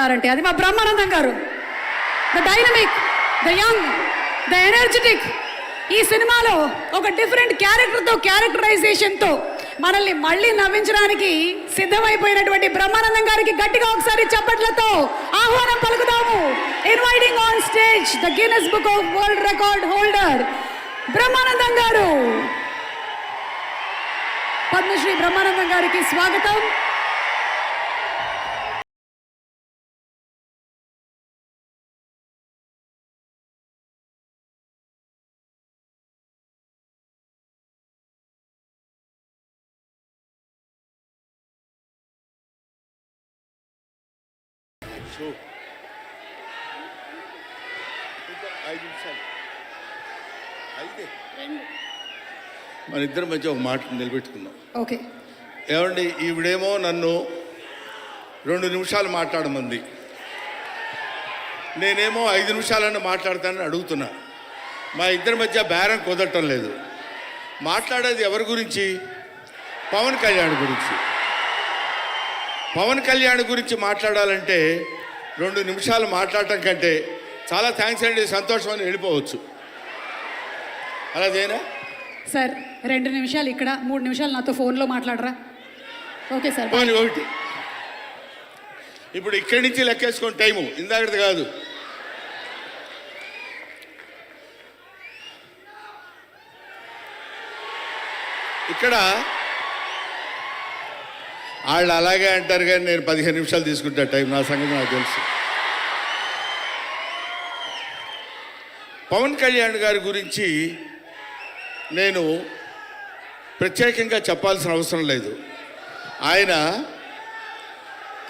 ఉన్నారంటే అది మా బ్రహ్మానందం గారు. The dynamic, the young, the energetic. ఈ సినిమాలో ఒక డిఫరెంట్ క్యారెక్టరైజేషన్తో మనల్ని మళ్ళీ నవ్వించడానికి సిద్ధమైపోయినటువంటి బ్రహ్మానందం గారికి గట్టిగా ఒకసారి చప్పట్లతో ఆహ్వానం పలుకుతాము. Inviting on stage the Guinness Book of World Record holder Brahmanandam garu. Padmashri Brahmanandam గారికి స్వాగతం. మన ఇద్దరి మధ్య ఒక మాట నిలబెట్టుకుందాం. ఓకే. ఏమండి, ఈవిడేమో నన్ను 2 నిమిషాలు మాట్లాడమంది, నేనేమో 5 నిమిషాలన్నా మాట్లాడతానని అడుగుతున్నా. మా ఇద్దరి మధ్య బేరం కుదరటం లేదు. మాట్లాడేది ఎవరి గురించి? పవన్ కళ్యాణ్ గురించి. పవన్ కళ్యాణ్ గురించి మాట్లాడాలంటే 2 నిమిషాలు మాట్లాడటం కంటే చాలా థ్యాంక్స్ అండి, సంతోషం అని వెళ్ళిపోవచ్చు. అలాదేనా సార్? 2 నిమిషాలు ఇక్కడ, 3 నిమిషాలు నాతో ఫోన్లో మాట్లాడరా? Okay sir. ఒకటి ఇప్పుడు ఇక్కడి నుంచి లెక్కేసుకోండి టైము, ఇందాకది కాదు. ఇక్కడ వాళ్ళు అలాగే అంటారు కానీ నేను 15 నిమిషాలు తీసుకుంటా టైం. నా సంగతి నాకు తెలుసు. పవన్ కళ్యాణ్ గారి గురించి నేను ప్రత్యేకంగా చెప్పాల్సిన అవసరం లేదు. ఆయన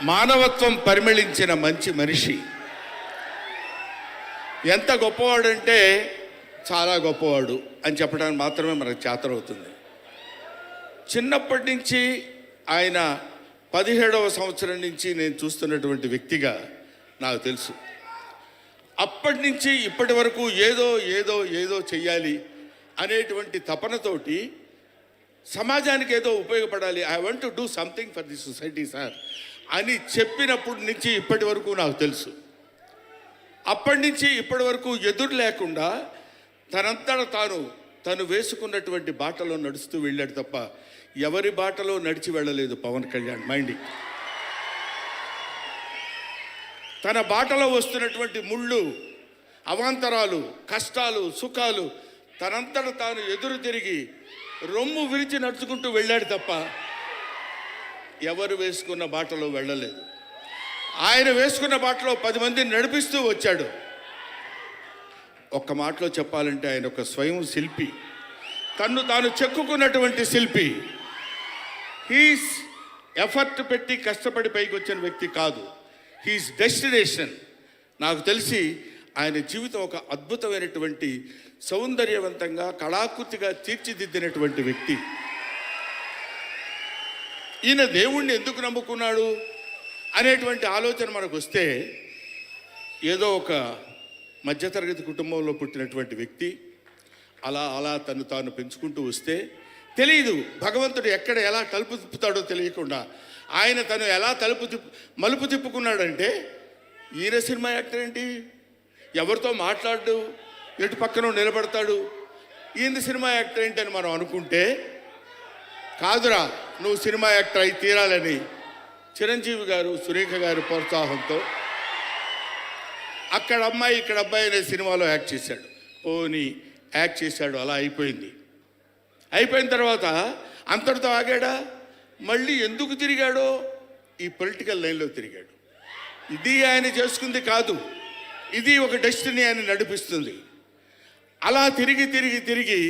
మానవత్వం పరిమళించిన మంచి మనిషి. ఎంత గొప్పవాడంటే చాలా గొప్పవాడు అని చెప్పడానికి మాత్రమే మనకు చేతనవుతుంది. చిన్నప్పటి నుంచి ఆయన 17వ సంవత్సరం నుంచి నేను చూస్తున్నటువంటి వ్యక్తిగా నాకు తెలుసు. అప్పటి నుంచి ఇప్పటి వరకు ఏదో ఏదో ఏదో చెయ్యాలి అనేటువంటి తపనతోటి సమాజానికి ఏదో ఉపయోగపడాలి, I want to do something for the society sir అని చెప్పినప్పటి నుంచి ఇప్పటి వరకు నాకు తెలుసు. అప్పటి నుంచి ఇప్పటి వరకు ఎదురు లేకుండా తనంతట తను వేసుకున్నటువంటి బాటలో నడుస్తూ వెళ్ళాడు తప్ప ఎవరి బాటలో నడిచి వెళ్ళలేదు పవన్ కళ్యాణ్. మైండ్ తన బాటలో వస్తున్నటువంటి ముళ్ళు, అవాంతరాలు, కష్టాలు, సుఖాలు తనంతట తాను ఎదురు తిరిగి రొమ్ము విరిచి నడుచుకుంటూ వెళ్ళాడు తప్ప ఎవరు వేసుకున్న బాటలో వెళ్ళలేదు. ఆయన వేసుకున్న బాటలో 10 మందిని నడిపిస్తూ వచ్చాడు. ఒక్క మాటలో చెప్పాలంటే ఆయన ఒక స్వయం శిల్పి, తన్ను తాను చెక్కుకున్నటువంటి శిల్పి. హీస్ ఎఫర్ట్ పెట్టి కష్టపడి పైకి వచ్చిన వ్యక్తి కాదు, హీస్ డెస్టినేషన్. నాకు తెలిసి ఆయన జీవితం ఒక అద్భుతమైనటువంటి సౌందర్యవంతంగా కళాకృతిగా తీర్చిదిద్దినటువంటి వ్యక్తి. ఈయన దేవుణ్ణి ఎందుకు నమ్ముకున్నాడు అనేటువంటి ఆలోచన మనకు వస్తే, ఏదో ఒక మధ్యతరగతి కుటుంబంలో పుట్టినటువంటి వ్యక్తి అలా అలా తను తాను పెంచుకుంటూ వస్తే తెలియదు భగవంతుడు ఎక్కడ ఎలా తలుపు తిప్పుతాడో తెలియకుండా ఆయన తను ఎలా మలుపు తిప్పుకున్నాడంటే, ఈయన సినిమా యాక్టర్ ఏంటి, ఎవరితో మాట్లాడు, ఎటు పక్కన నిలబడతాడు, ఈయన సినిమా యాక్టర్ ఏంటి అని మనం అనుకుంటే, కాదురా నువ్వు సినిమా యాక్టర్ అయి తీరాలని చిరంజీవి గారు, సురేఖ గారి ప్రోత్సాహంతో అక్కడ అమ్మాయి ఇక్కడ అబ్బాయి అనే సినిమాలో యాక్ట్ చేశాడు. యాక్ట్ చేశాడు, అలా అయిపోయింది. అయిపోయిన తర్వాత అంతటితో ఆగాడా? మళ్ళీ ఎందుకు తిరిగాడో ఈ పొలిటికల్ లైన్లో తిరిగాడు. ఇది ఆయన చేసుకుంది కాదు, ఇది ఒక డెస్టినీ ఆయన నడిపిస్తుంది. అలా తిరిగి తిరిగి తిరిగి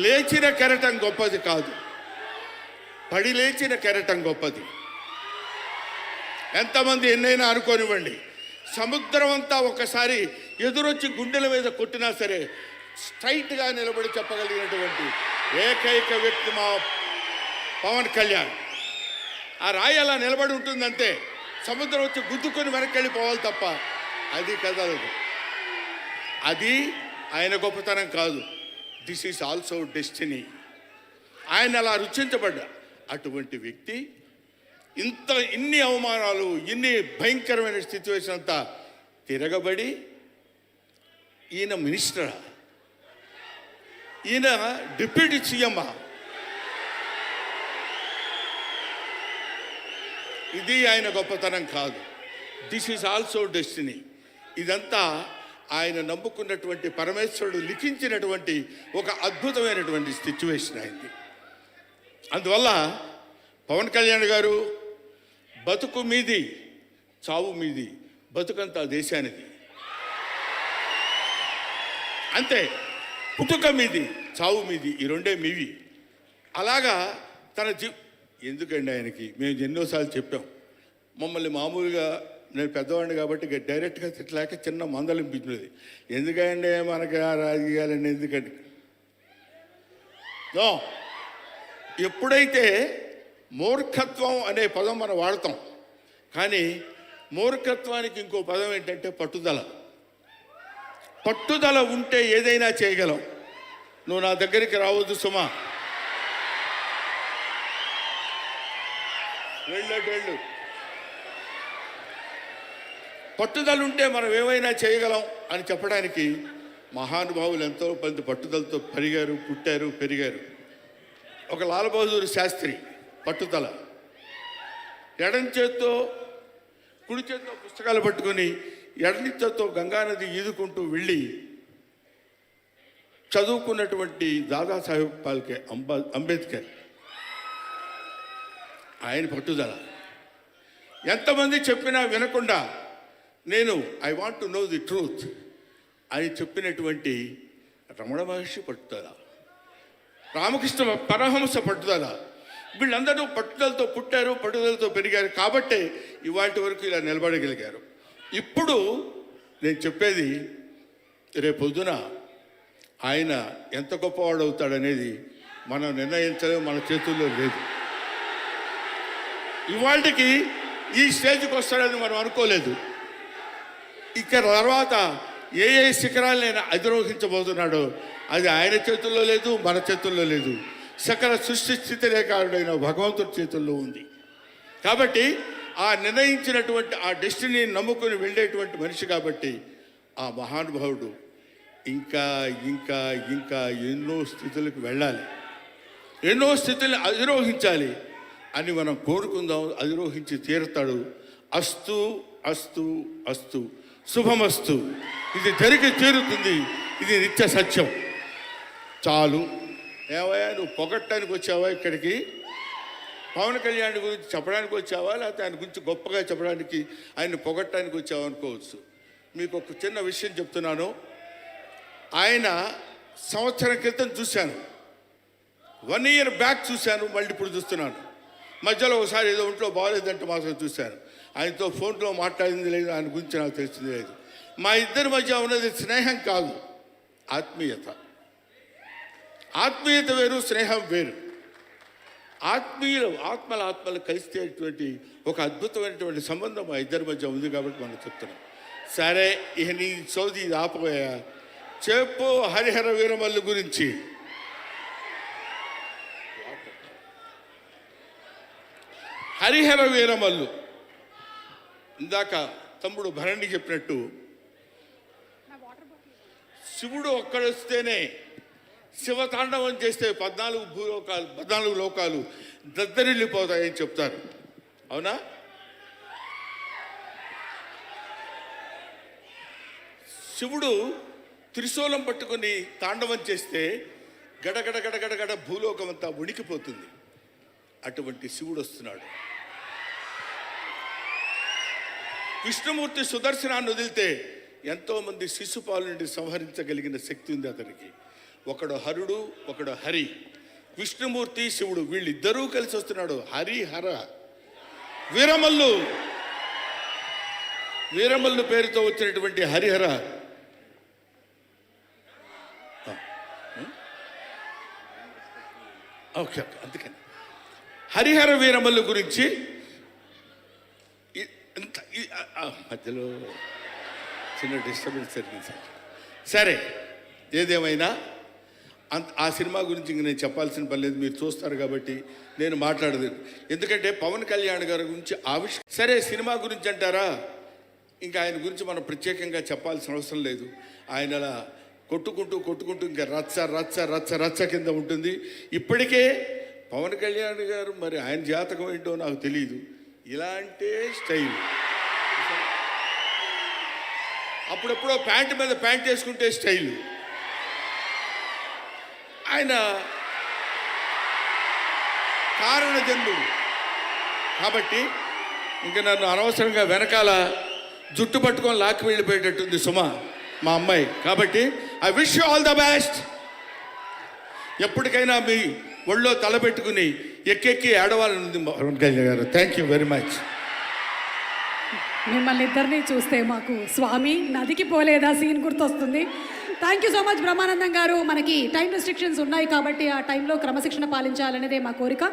లేచిన కెరటం గొప్పది కాదు, పడి లేచిన కెరటం గొప్పది. ఎంతమంది ఎన్నైనా అనుకోనివ్వండి, సముద్రం అంతా ఒకసారి ఎదురొచ్చి గుండెల మీద కొట్టినా సరే స్ట్రైట్గా నిలబడి చెప్పగలిగినటువంటి ఏకైక వ్యక్తి మా పవన్ కళ్యాణ్. ఆ రాయి అలా నిలబడి ఉంటుందంటే సముద్రం వచ్చి గుద్దుకొని వెనక్కి వెళ్ళిపోవాలి తప్ప అది కదలదు. అది ఆయన గొప్పతనం కాదు, దిస్ ఈజ్ ఆల్సో డెస్టినీ. ఆయన అలా రుచించబడ్డ అటువంటి వ్యక్తి ఇన్ని అవమానాలు, ఇన్ని భయంకరమైన సిచ్యువేషన్ అంతా తిరగబడి ఈయన మినిస్టరా, ఈయన డిప్యూటీ సీఎమ్మా, ఇది ఆయన గొప్పతనం కాదు. This is also destiny. ఇదంతా ఆయన నమ్ముకున్నటువంటి పరమేశ్వరుడు లిఖించినటువంటి ఒక అద్భుతమైనటువంటి సిచ్యువేషన్ అయింది. అందువల్ల పవన్ కళ్యాణ్ గారు బతుకు మీది, చావు మీది, బతుకంతా దేశానిది. అంతే, పుట్టుక మీది, చావు మీది, ఈ రెండే మీవి. అలాగా తన ఎందుకండి ఆయనకి మేము ఎన్నోసార్లు చెప్పాం. మమ్మల్ని మామూలుగా, నేను పెద్దవాడిని కాబట్టి డైరెక్ట్గా తిట్టలేక చిన్న మందలింపించినది. ఎందుకంటే మనకి ఆ రాజకీయాలండి, ఎందుకండి ఎప్పుడైతే మూర్ఖత్వం అనే పదం మనం వాడతాం, కానీ మూర్ఖత్వానికి ఇంకో పదం ఏంటంటే పట్టుదల. పట్టుదల ఉంటే ఏదైనా చేయగలం. నువ్వు నా దగ్గరికి రావద్దు సుమా, వెళ్ళు. పట్టుదల ఉంటే మనం ఏమైనా చేయగలం అని చెప్పడానికి మహానుభావులు ఎంతో మంది పట్టుదలతో పెరిగారు, పుట్టారు, పెరిగారు. ఒక లాల్ బహదూర్ శాస్త్రి పట్టుదల, ఎడం చేత్తో కుడి చేత్తో పుస్తకాలు పట్టుకొని ఎడని చేత్తో గంగానది ఈదుకుంటూ వెళ్ళి చదువుకున్నటువంటి దాదాసాహెబ్ ఫాల్కే అంబేద్కర్, ఆయన పట్టుదల. ఎంతమంది చెప్పినా వినకుండా నేను I want to know the truth అని చెప్పినటువంటి రమణ మహర్షి పట్టుదల, రామకృష్ణ పరమహంస పట్టుదల. వీళ్ళందరూ పట్టుదలతో పుట్టారు, పట్టుదలతో పెరిగారు కాబట్టే ఇవాటి వరకు ఇలా నిలబడగలిగారు. ఇప్పుడు నేను చెప్పేది, రేపొద్దున ఆయన ఎంత గొప్పవాడు అవుతాడనేది మనం నిర్ణయించలేము, మన చేతుల్లో లేదు. ఇవాళకి ఈ స్టేజ్కి వస్తాడని మనం అనుకోలేదు. ఇక తర్వాత ఏ శిఖరాలైనా అధిరోహించబోతున్నాడో అది ఆయన చేతుల్లో లేదు, మన చేతుల్లో లేదు. సకల సృష్టి స్థితి రేఖారుడైన భగవంతుడి చేతుల్లో ఉంది. కాబట్టి ఆ నిర్ణయించినటువంటి ఆ డెస్టినీని నమ్ముకుని వెళ్ళేటువంటి మనిషి కాబట్టి ఆ మహానుభావుడు ఇంకా ఇంకా ఇంకా ఎన్నో స్థితులకు వెళ్ళాలి, ఎన్నో స్థితులను అధిరోహించాలి అని మనం కోరుకుందాం. అధిరోహించి తీరుతాడు. అస్తు అస్తు అస్తు, శుభమస్తు. ఇది జరిగి తీరుతుంది, ఇది నిత్య సత్యం. చాలు. ఏవయ్యా, నువ్వు పొగట్టడానికి వచ్చావా ఇక్కడికి? పవన్ కళ్యాణ్ గురించి చెప్పడానికి వచ్చావా, లేకపోతే ఆయన గురించి గొప్పగా చెప్పడానికి, ఆయన పొగట్టడానికి వచ్చావా అనుకోవచ్చు. మీకు ఒక చిన్న విషయం చెప్తున్నాను. ఆయన సంవత్సరం క్రితం చూశాను, 1 year బ్యాక్ చూశాను, మళ్ళీ ఇప్పుడు చూస్తున్నాను. మధ్యలో ఒకసారి ఏదో ఒంట్లో బాగోలేదంటే మాత్రం చూశాను. ఆయనతో ఫోన్లో మాట్లాడింది లేదు, ఆయన గురించి నాకు తెలిసింది లేదు. మా ఇద్దరి మధ్య ఉన్నది స్నేహం కాదు, ఆత్మీయత. ఆత్మీయత వేరు, స్నేహం వేరు. ఆత్మలు కలిసేటువంటి ఒక అద్భుతమైనటువంటి సంబంధం మా ఇద్దరి మధ్య ఉంది కాబట్టి మనం చెప్తున్నాం. సరే, ఇక నీ సోది ఇది ఆపబోయా. చెప్పు హరిహర వీరమల్లు గురించి. హరిహర వీరమల్లు, ఇందాక తమ్ముడు భరణి చెప్పినట్టు, శివుడు ఒక్కడొస్తేనే, శివతాండవం చేస్తే 14 లోకాలు దద్దరిల్లిపోతాయని చెప్తారు. అవునా? శివుడు త్రిశూలం పట్టుకొని తాండవం చేస్తే గడగడ గడగడగడ భూలోకం అంతా ఉణికిపోతుంది. అటువంటి శివుడు వస్తున్నాడు. విష్ణుమూర్తి సుదర్శనాన్ని వదిలితే ఎంతోమంది శిశుపాలు నుండి సంహరించగలిగిన శక్తి ఉంది అతనికి. ఒకడు హరుడు, ఒకడు హరి. విష్ణుమూర్తి, శివుడు వీళ్ళిద్దరూ కలిసి వస్తున్నాడు. హరిహర వీరమల్లు పేరుతో వచ్చినటువంటి హరిహర. ఓకే, అందుకని హరిహర వీరమల్లు గురించి మధ్యలో చిన్న డిస్టర్బెన్స్ జరిగింది. సరే, ఏదేమైనా ఆ సినిమా గురించి ఇంక నేను చెప్పాల్సిన పని లేదు, మీరు చూస్తారు కాబట్టి నేను మాట్లాడదు. ఎందుకంటే పవన్ కళ్యాణ్ గారి గురించి సరే సినిమా గురించి అంటారా, ఇంకా ఆయన గురించి మనం ప్రత్యేకంగా చెప్పాల్సిన అవసరం లేదు. ఆయన అలా కొట్టుకుంటూ ఇంకా రచ్చ రచ్చ రచ్చ రచ్చ కింద ఉంటుంది. ఇప్పటికే పవన్ కళ్యాణ్ గారు మరి ఆయన జాతకం ఏంటో నాకు తెలియదు, ఇలాంటి స్టైల్. అప్పుడెప్పుడో ప్యాంటు మీద ప్యాంట్ వేసుకుంటే స్టైలు. ఆయన కారణజన్ముడు కాబట్టి ఇంకా నన్ను అనవసరంగా వెనకాల జుట్టు పట్టుకొని లాక్కి వెళ్ళిపోయేటట్టుంది సుమ మా అమ్మాయి. కాబట్టి I wish you all the best. ఎప్పటికైనా మీ ఒళ్ళో తలపెట్టుకుని ఎక్కెక్కి ఆడవాలని పవన్ కళ్యాణ్ గారు. Thank you very much. మిమ్మల్ని ఇద్దరిని చూస్తే మాకు స్వామి నదికి పోలేదా సీన్ గుర్తొస్తుంది. Thank you so much Brahmanandam గారు. మనకి టైం రెస్ట్రిక్షన్స్ ఉన్నాయి కాబట్టి ఆ టైంలో క్రమశిక్షణ పాలించాలనేదే మా కోరిక.